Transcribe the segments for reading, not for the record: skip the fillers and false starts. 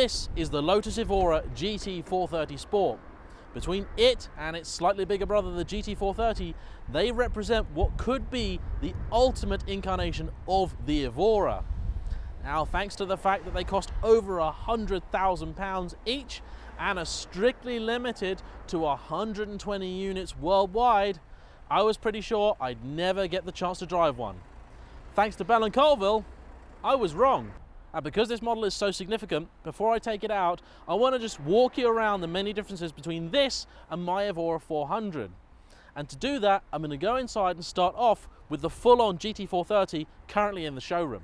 This is the Lotus Evora GT430 Sport. Between it and its slightly bigger brother, the GT430, they represent what could be the ultimate incarnation of the Evora. Now, thanks to the fact that they cost over £100,000 each and are strictly limited to 120 units worldwide, I was pretty sure I'd never get the chance to drive one. Thanks to Bell & Colville, I was wrong. And because this model is so significant, before I take it out, I want to just walk you around the many differences between this and my Evora 400. And to do that, I'm going to go inside and start off with the full-on GT430 currently in the showroom.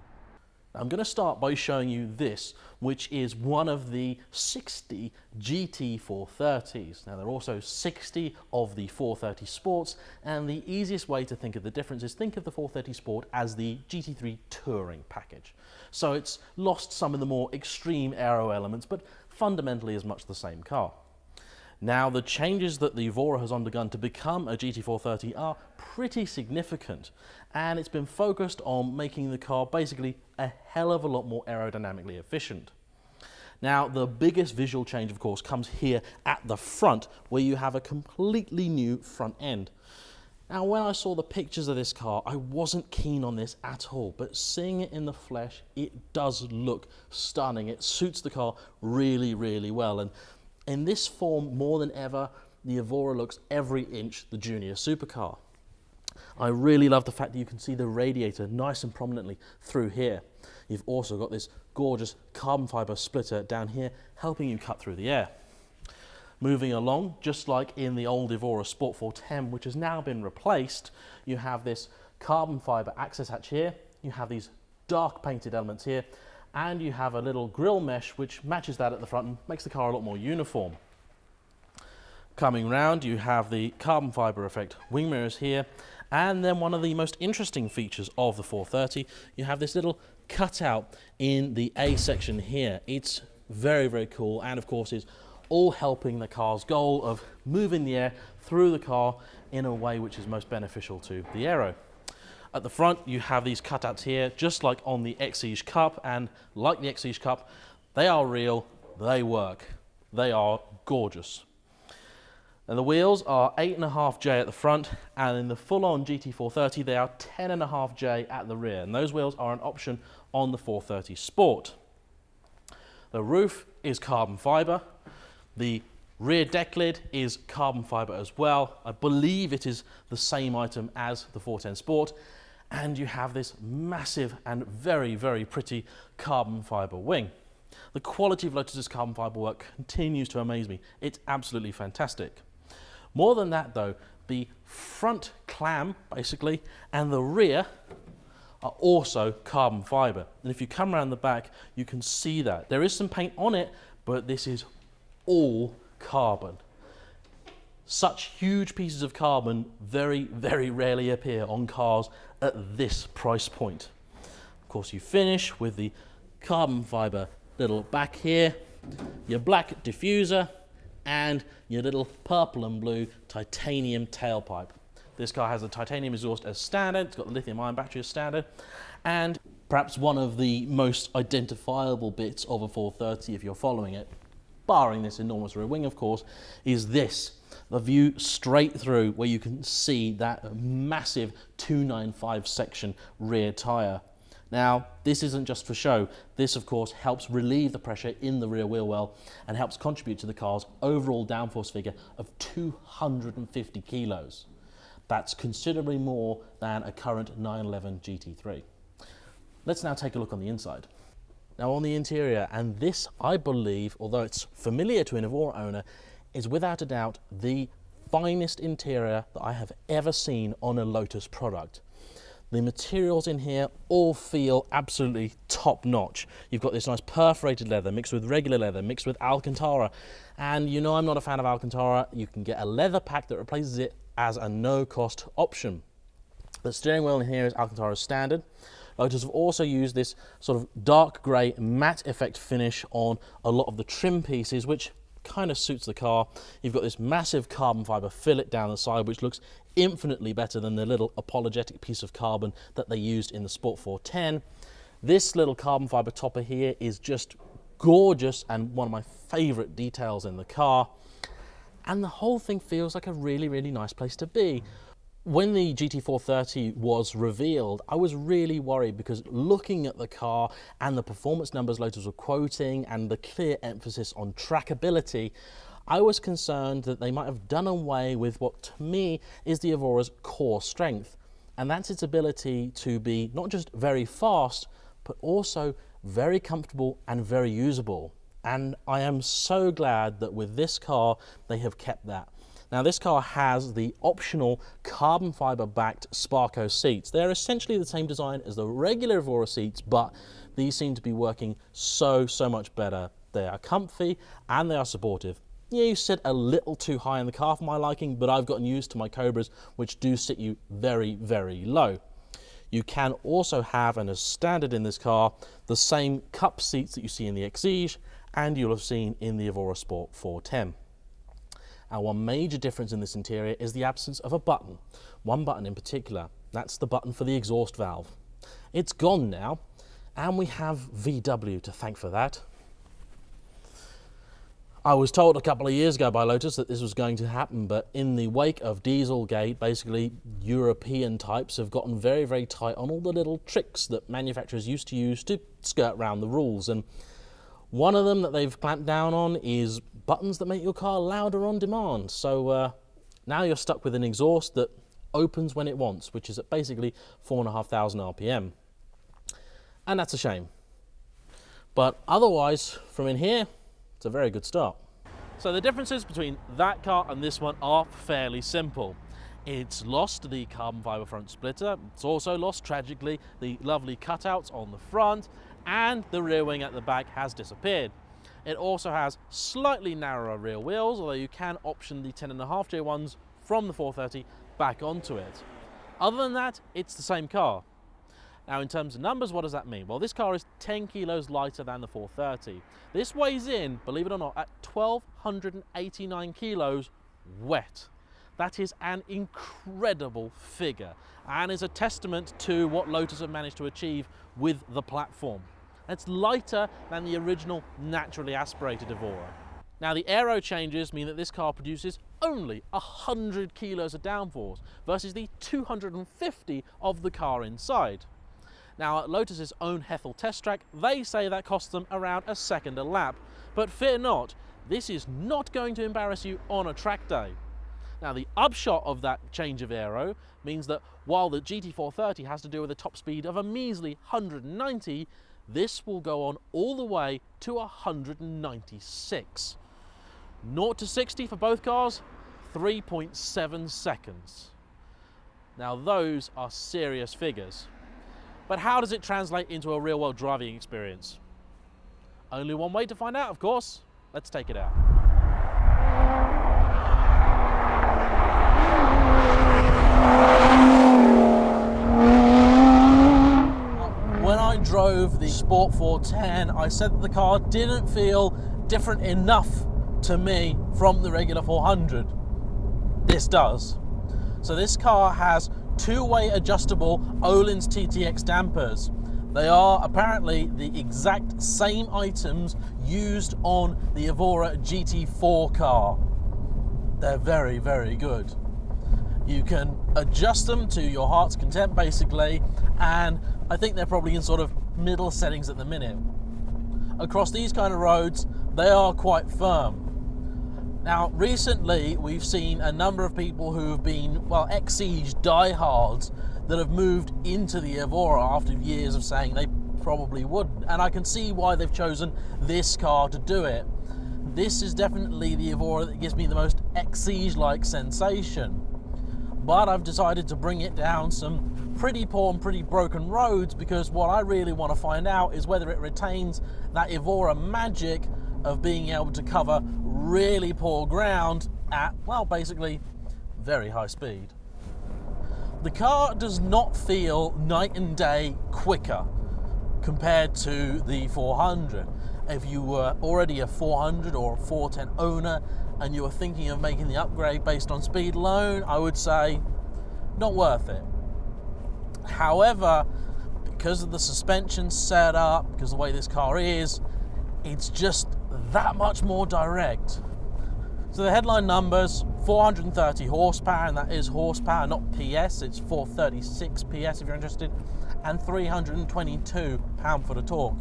I'm going to start by showing you this, which is one of the 60 GT430s. Now, there are also 60 of the 430 Sports, and the easiest way to think of the difference is think of the 430 Sport as the GT3 touring package. So it's lost some of the more extreme aero elements, but fundamentally is much the same car. Now, the changes that the Evora has undergone to become a GT430 are pretty significant, and it's been focused on making the car basically a hell of a lot more aerodynamically efficient. Now, the biggest visual change, of course, comes here at the front, where you have a completely new front end. Now, when I saw the pictures of this car, I wasn't keen on this at all, but seeing it in the flesh, it does look stunning. It suits the car really, really well. And in this form, more than ever, the Evora looks every inch the junior supercar. I really love the fact that you can see the radiator nice and prominently through here. You've also got this gorgeous carbon fiber splitter down here, helping you cut through the air. Moving along, just like in the old Evora Sport 410, which has now been replaced, you have this carbon fiber access hatch here, you have these dark painted elements here, and you have a little grille mesh which matches that at the front and makes the car a lot more uniform. Coming round, you have the carbon fiber effect wing mirrors here, and then one of the most interesting features of the 430, you have this little cutout in the A section here. It's very, very cool, and of course is all helping the car's goal of moving the air through the car in a way which is most beneficial to the aero. At the front, you have these cutouts here, just like on the Exige Cup, and like the Exige Cup, they are real, they work, they are gorgeous. And the wheels are 8.5J at the front, and in the full-on GT430, they are 10.5J at the rear, and those wheels are an option on the 430 Sport. The roof is carbon fiber. The rear deck lid is carbon fiber as well. I believe it is the same item as the 410 Sport. And you have this massive and very, very pretty carbon fiber wing. The quality of Lotus's carbon fiber work continues to amaze me. It's absolutely fantastic. More than that though, the front clam basically and the rear are also carbon fiber. And if you come around the back, you can see that. There is some paint on it, but this is all carbon. Such huge pieces of carbon very, very rarely appear on cars at this price point. Of course, you finish with the carbon fiber little back here, your black diffuser, and your little purple and blue titanium tailpipe. This car has a titanium exhaust as standard, it's got the lithium-ion battery as standard, and perhaps one of the most identifiable bits of a 430 if you're following it, barring this enormous rear wing of course, is this. The view straight through where you can see that massive 295 section rear tyre. Now, this isn't just for show. This, of course, helps relieve the pressure in the rear wheel well and helps contribute to the car's overall downforce figure of 250 kilos. That's considerably more than a current 911 GT3. Let's now take a look on the inside. Now, on the interior, and this, I believe, although it's familiar to an Evora owner, is without a doubt the finest interior that I have ever seen on a Lotus product. The materials in here all feel absolutely top notch. You've got this nice perforated leather mixed with regular leather mixed with Alcantara, and you know I'm not a fan of Alcantara. You can get a leather pack that replaces it as a no-cost option. The steering wheel in here is Alcantara standard. Lotus have also used this sort of dark grey matte effect finish on a lot of the trim pieces, which kind of suits the car. You've got this massive carbon fiber fillet down the side, which looks infinitely better than the little apologetic piece of carbon that they used in the Sport 410. This little carbon fiber topper here is just gorgeous and one of my favorite details in the car. And the whole thing feels like a really, really nice place to be. When the GT430 was revealed, I was really worried because looking at the car and the performance numbers Lotus were quoting and the clear emphasis on trackability, I was concerned that they might have done away with what to me is the Evora's core strength. And that's its ability to be not just very fast, but also very comfortable and very usable. And I am so glad that with this car, they have kept that. Now this car has the optional carbon fiber backed Sparco seats. They're essentially the same design as the regular Evora seats, but these seem to be working so much better. They are comfy and they are supportive. Yeah, you sit a little too high in the car for my liking, but I've gotten used to my Cobras, which do sit you very, very low. You can also have, and as standard in this car, the same cup seats that you see in the Exige and you'll have seen in the Evora Sport 410. Now, one major difference in this interior is the absence of a button. One button in particular, that's the button for the exhaust valve. It's gone now, and we have VW to thank for that. I was told a couple of years ago by Lotus that this was going to happen, but in the wake of Dieselgate, basically European types have gotten very, very tight on all the little tricks that manufacturers used to use to skirt around the rules. And one of them that they've clamped down on is buttons that make your car louder on demand. So now you're stuck with an exhaust that opens when it wants, which is at basically 4,500 RPM. And that's a shame. But otherwise, from in here, it's a very good start. So the differences between that car and this one are fairly simple. It's lost the carbon fiber front splitter. It's also lost, tragically, the lovely cutouts on the front, and the rear wing at the back has disappeared. It also has slightly narrower rear wheels, although you can option the 10.5J ones from the 430 back onto it. Other than that, it's the same car. Now, in terms of numbers, what does that mean? Well, this car is 10 kilos lighter than the 430. This weighs in, believe it or not, at 1,289 kilos wet. That is an incredible figure and is a testament to what Lotus have managed to achieve with the platform. It's lighter than the original naturally aspirated Evora. Now, the aero changes mean that this car produces only 100 kilos of downforce versus the 250 of the car inside. Now, at Lotus's own Hethel test track, they say that costs them around a second a lap. But fear not, this is not going to embarrass you on a track day. Now, the upshot of that change of aero means that while the GT430 has to do with a top speed of a measly 190, this will go on all the way to 196. 0 to 60 for both cars, 3.7 seconds. Now, those are serious figures. But how does it translate into a real-world driving experience? Only one way to find out, of course. Let's take it out. When I drove the Sport 410, I said that the car didn't feel different enough to me from the regular 400. This does. So this car has two-way adjustable Öhlins TTX dampers. They are apparently the exact same items used on the Evora GT4 car. They're very, very good. You can adjust them to your heart's content, basically, and I think they're probably in sort of middle settings at the minute. Across these kind of roads, they are quite firm. Now, recently, we've seen a number of people who've been, well, Exige diehards that have moved into the Evora after years of saying they probably wouldn't. And I can see why they've chosen this car to do it. This is definitely the Evora that gives me the most Exige-like sensation. But I've decided to bring it down some pretty poor and pretty broken roads because what I really want to find out is whether it retains that Evora magic of being able to cover really poor ground at, well, basically very high speed. The car does not feel night and day quicker compared to the 400. If you were already a 400 or a 410 owner and you were thinking of making the upgrade based on speed alone, I would say not worth it. However, because of the suspension setup, because of the way this car is, it's just that much more direct. So the headline numbers, 430 horsepower, and that is horsepower, not PS, it's 436 PS if you're interested, and 322 pound-foot of torque.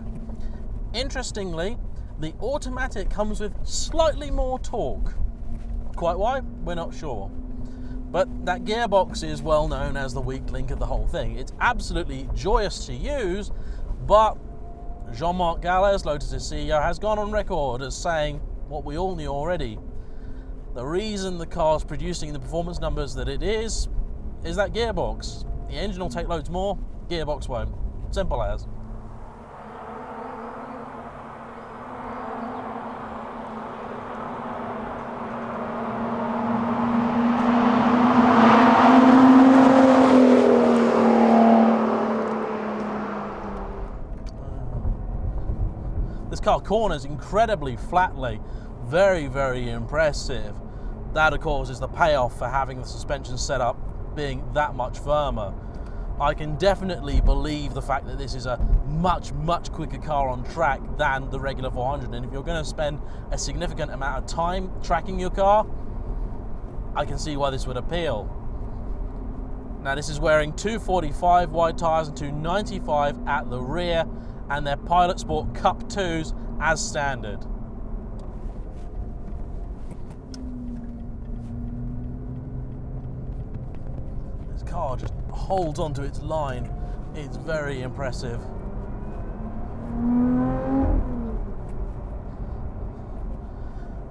Interestingly, the automatic comes with slightly more torque. Quite why? We're not sure. But that gearbox is well known as the weak link of the whole thing. It's absolutely joyous to use, but Jean-Marc Galles, Lotus' CEO, has gone on record as saying what we all knew already. The reason the car's producing the performance numbers that it is that gearbox. The engine will take loads more, gearbox won't. Simple as. This car corners incredibly flatly, very, very impressive. That, of course, is the payoff for having the suspension set up being that much firmer. I can definitely believe the fact that this is a much, much quicker car on track than the regular 400, and if you're going to spend a significant amount of time tracking your car, I can see why this would appeal. Now, this is wearing 245 wide tyres and 295 at the rear, and their Pilot Sport Cup 2s as standard. This car just holds onto its line. It's very impressive.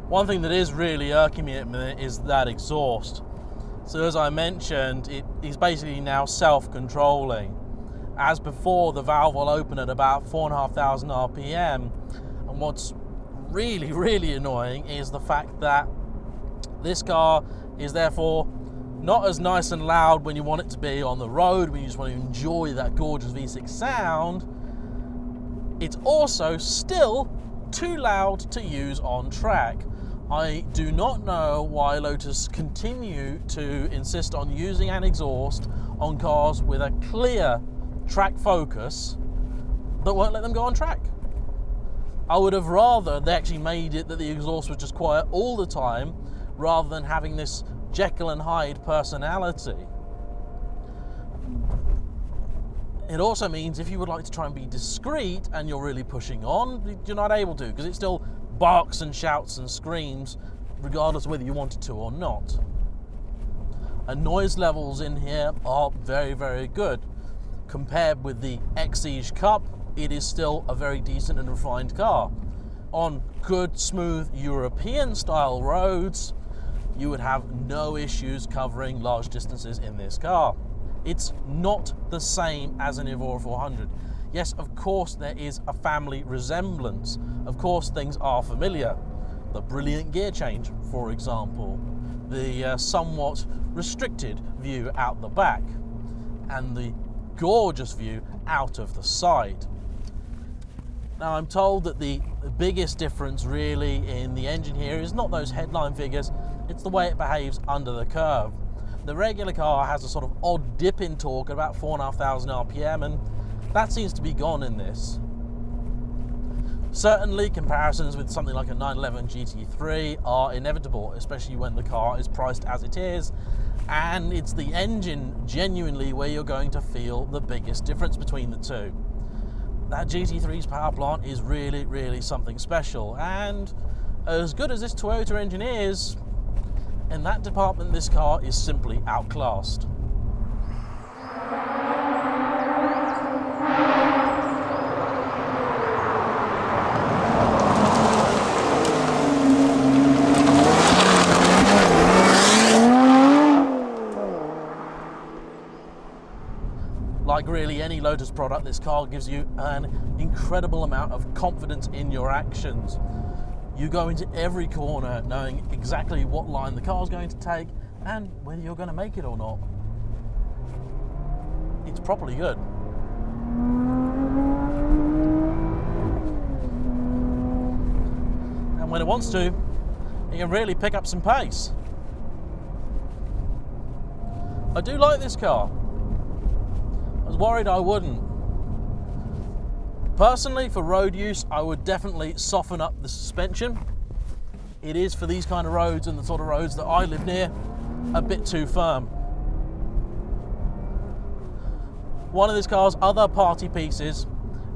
One thing that is really irking me at the minute is that exhaust. So as I mentioned, it is basically now self-controlling. As before, the valve will open at about 4,500 RPM. And what's really, really annoying is the fact that this car is therefore not as nice and loud when you want it to be on the road, when you just want to enjoy that gorgeous V6 sound. It's also still too loud to use on track. I do not know why Lotus continue to insist on using an exhaust on cars with a clear track focus that won't let them go on track. I would have rather they actually made it that the exhaust was just quiet all the time rather than having this Jekyll and Hyde personality. It also means if you would like to try and be discreet and you're really pushing on, you're not able to, because it still barks and shouts and screams regardless of whether you want it to or not. And noise levels in here are very, very good. Compared with the Exige Cup, it is still a very decent and refined car. On good, smooth European style roads, you would have no issues covering large distances in this car. It's not the same as an Evora 400. Yes, of course there is a family resemblance. Of course things are familiar. The brilliant gear change, for example. The somewhat restricted view out the back. And the gorgeous view out of the side. Now, I'm told that the biggest difference really in the engine here is not those headline figures, it's the way it behaves under the curve. The regular car has a sort of odd dip in torque at about 4,500 RPM, and that seems to be gone in this. Certainly, comparisons with something like a 911 GT3 are inevitable, especially when the car is priced as it is, and it's the engine genuinely where you're going to feel the biggest difference between the two. That GT3's power plant is really, really something special, and as good as this Toyota engine is, in that department this car is simply outclassed. Like really any Lotus product, this car gives you an incredible amount of confidence in your actions. You go into every corner knowing exactly what line the car's going to take and whether you're going to make it or not. It's properly good. And when it wants to, it can really pick up some pace. I do like this car. I was worried I wouldn't. Personally, for road use, I would definitely soften up the suspension. It is, for these kind of roads and the sort of roads that I live near, a bit too firm. One of this car's other party pieces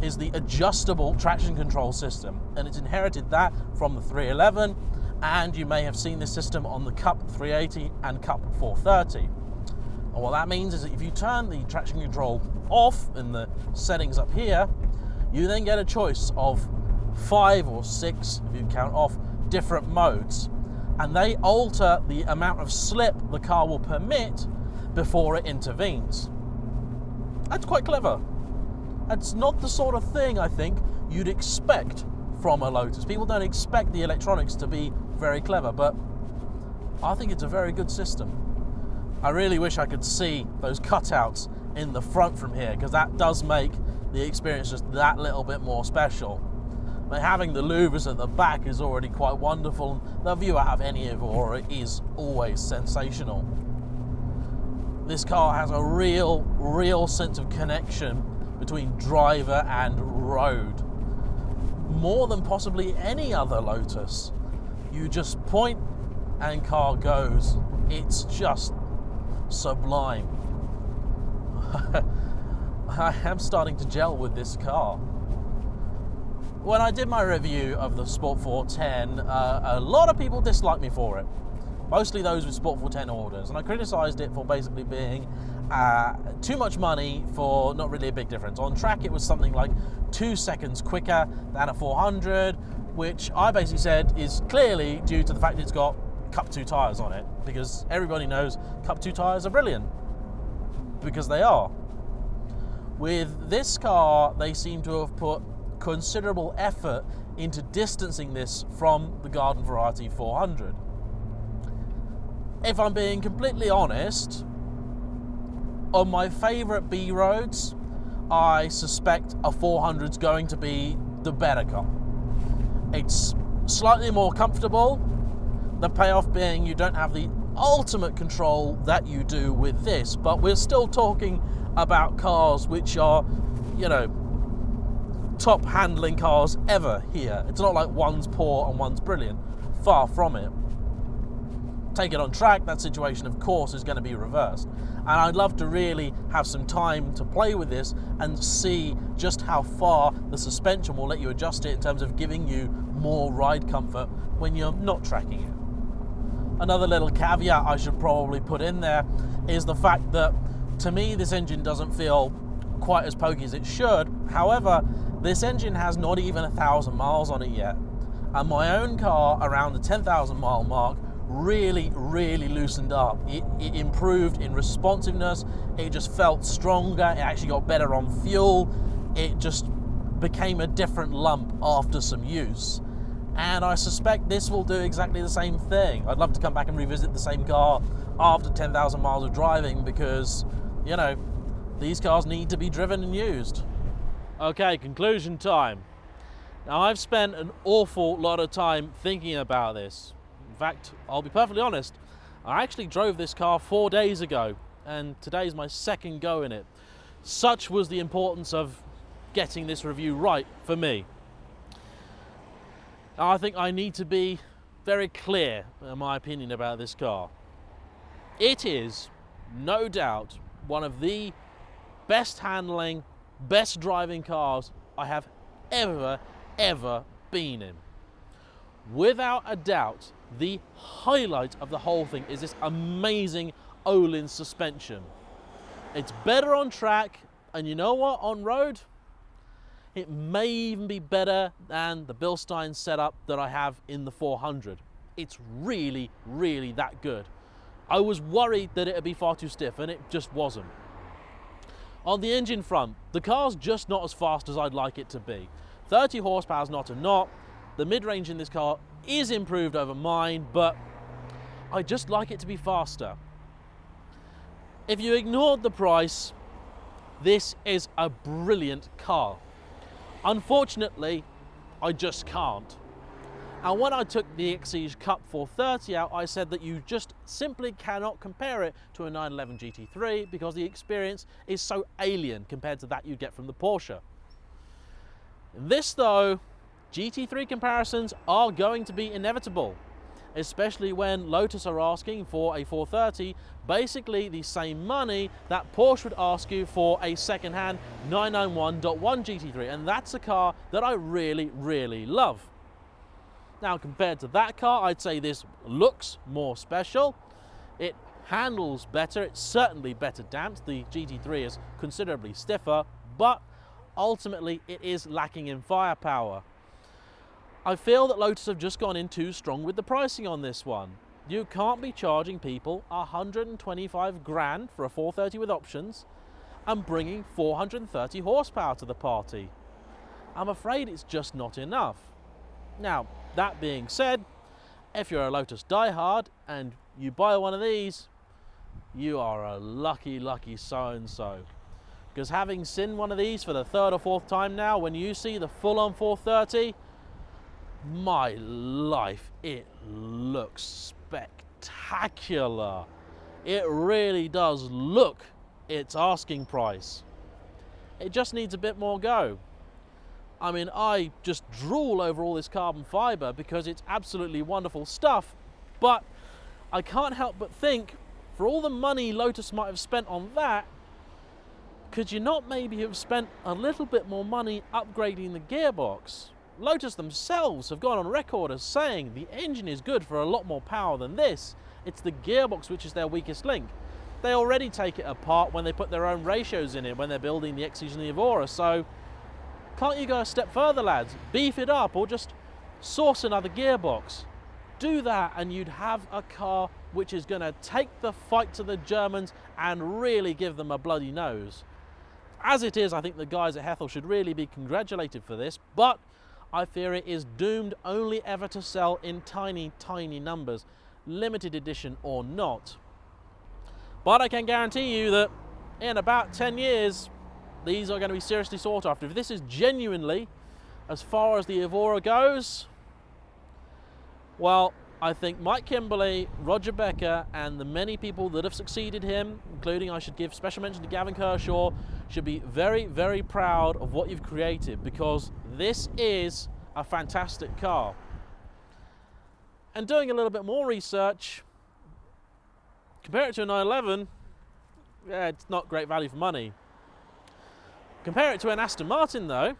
is the adjustable traction control system, and it's inherited that from the 311, and you may have seen this system on the Cup 380 and Cup 430. And what that means is that if you turn the traction control off in the settings up here, you then get a choice of 5 or 6, if you count off, different modes, and they alter the amount of slip the car will permit before it intervenes. That's quite clever. That's not the sort of thing I think you'd expect from a Lotus. People don't expect the electronics to be very clever, but I think it's a very good system. I really wish I could see those cutouts in the front from here, because that does make the experience just that little bit more special. But having the louvers at the back is already quite wonderful. The view out of any Evora is always sensational. This car has a real sense of connection between driver and road. More than possibly any other Lotus. You just point and car goes. It's just sublime. I am starting to gel with this car. When I did my review of the Sport 410, a lot of people disliked me for it. Mostly those with Sport 410 orders, and I criticised it for basically being too much money for not really a big difference. On track it was something like 2 seconds quicker than a 400, which I basically said is clearly due to the fact it's got Cup 2 tyres on it, because everybody knows Cup 2 tyres are brilliant, because they are. With this car, they seem to have put considerable effort into distancing this from the Garden Variety 400. If I'm being completely honest, on my favourite B roads, I suspect a 400's going to be the better car. It's slightly more comfortable, the payoff being you don't have the ultimate control that you do with this, but we're still talking about cars which are, you know, top handling cars ever here. It's not like one's poor and one's brilliant. Far from it. Take it on track, that situation of course is going to be reversed. And I'd love to really have some time to play with this and see just how far the suspension will let you adjust it in terms of giving you more ride comfort when you're not tracking it. Another little caveat I should probably put in there is the fact that to me this engine doesn't feel quite as pokey as it should. However, this engine has not even 1,000 miles on it yet, and my own car around the 10,000 mile mark really loosened up. It improved in responsiveness, it just felt stronger, it actually got better on fuel, it just became a different lump after some use. And I suspect this will do exactly the same thing. I'd love to come back and revisit the same car after 10,000 miles of driving, because, you know, these cars need to be driven and used. Okay, conclusion time. Now, I've spent an awful lot of time thinking about this. In fact, I'll be perfectly honest, I actually drove this car 4 days ago, and today's my second go in it. Such was the importance of getting this review right for me. Now, I think I need to be very clear in my opinion about this car. It is, no doubt, one of the best handling, best driving cars I have ever been in. Without a doubt, the highlight of the whole thing is this amazing Olin suspension. It's better on track, and you know what, on road, it may even be better than the Bilstein setup that I have in the 400. It's really that good. I was worried that it would be far too stiff, and it just wasn't. On the engine front, the car's just not as fast as I'd like it to be. 30 horsepower is not a knot. The mid-range in this car is improved over mine, but I just like it to be faster. If you ignored the price, this is a brilliant car. Unfortunately, I just can't. And when I took the Exige Cup 430 out, I said that you just simply cannot compare it to a 911 GT3 because the experience is so alien compared to that you get from the Porsche. This though, GT3 comparisons are going to be inevitable, especially when Lotus are asking for a 430, basically the same money that Porsche would ask you for a second-hand 991.1 GT3, and that's a car that I really, really love. Now, compared to that car, I'd say this looks more special. It handles better, it's certainly better damped. The GT3 is considerably stiffer, but ultimately it is lacking in firepower. I feel that Lotus have just gone in too strong with the pricing on this one. You can't be charging people 125 grand for a 430 with options and bringing 430 horsepower to the party. I'm afraid it's just not enough. Now, that being said, if you're a Lotus diehard and you buy one of these, you are a lucky, lucky so-and-so. Because having seen one of these for the third or fourth time now, when you see the full-on 430, my life, it looks spectacular. It really does look its asking price. It just needs a bit more go. I mean, I just drool over all this carbon fiber because it's absolutely wonderful stuff, but I can't help but think, for all the money Lotus might have spent on that, could you not maybe have spent a little bit more money upgrading the gearbox? Lotus themselves have gone on record as saying the engine is good for a lot more power than this. It's the gearbox which is their weakest link. They already take it apart when they put their own ratios in it when they're building the Exige and the Evora, so can't you go a step further, lads? Beef it up or just source another gearbox. Do that and you'd have a car which is going to take the fight to the Germans and really give them a bloody nose. As it is, I think the guys at Hethel should really be congratulated for this, but I fear it is doomed only ever to sell in tiny, tiny numbers, limited edition or not. But I can guarantee you that in about 10 years, these are going to be seriously sought after. If this is genuinely as far as the Evora goes, well, I think Mike Kimberley, Roger Becker, and the many people that have succeeded him, including I should give special mention to Gavin Kershaw, should be very, very proud of what you've created, because this is a fantastic car. And doing a little bit more research, compare it to a 911, yeah, it's not great value for money. Compare it to an Aston Martin though,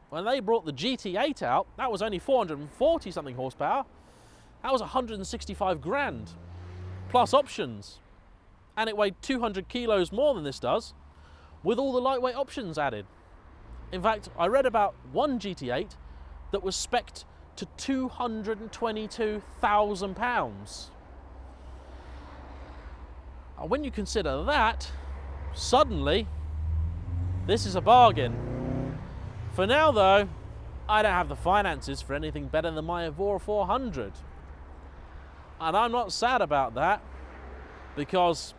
when they brought the GT8 out, that was only 440 something horsepower. That was 165 grand, plus options. And it weighed 200 kilos more than this does, with all the lightweight options added. In fact, I read about one GT8 that was spec'd to £222,000. And when you consider that, suddenly, this is a bargain. For now though, I don't have the finances for anything better than my Evora 400. And I'm not sad about that, because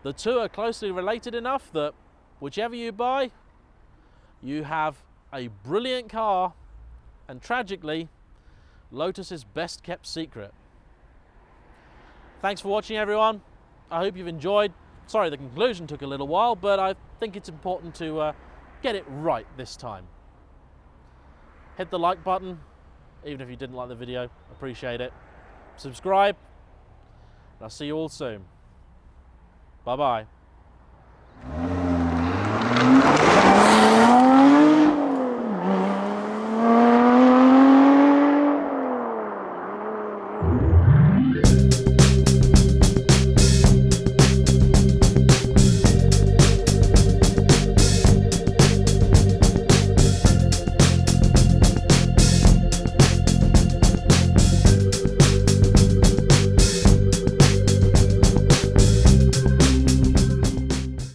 the two are closely related enough that whichever you buy, you have a brilliant car, and tragically, Lotus's best kept secret. Thanks for watching, everyone. I hope you've enjoyed. Sorry the conclusion took a little while, but I think it's important to get it right this time. Hit the like button, even if you didn't like the video, appreciate it. Subscribe, and I'll see you all soon. Bye-bye.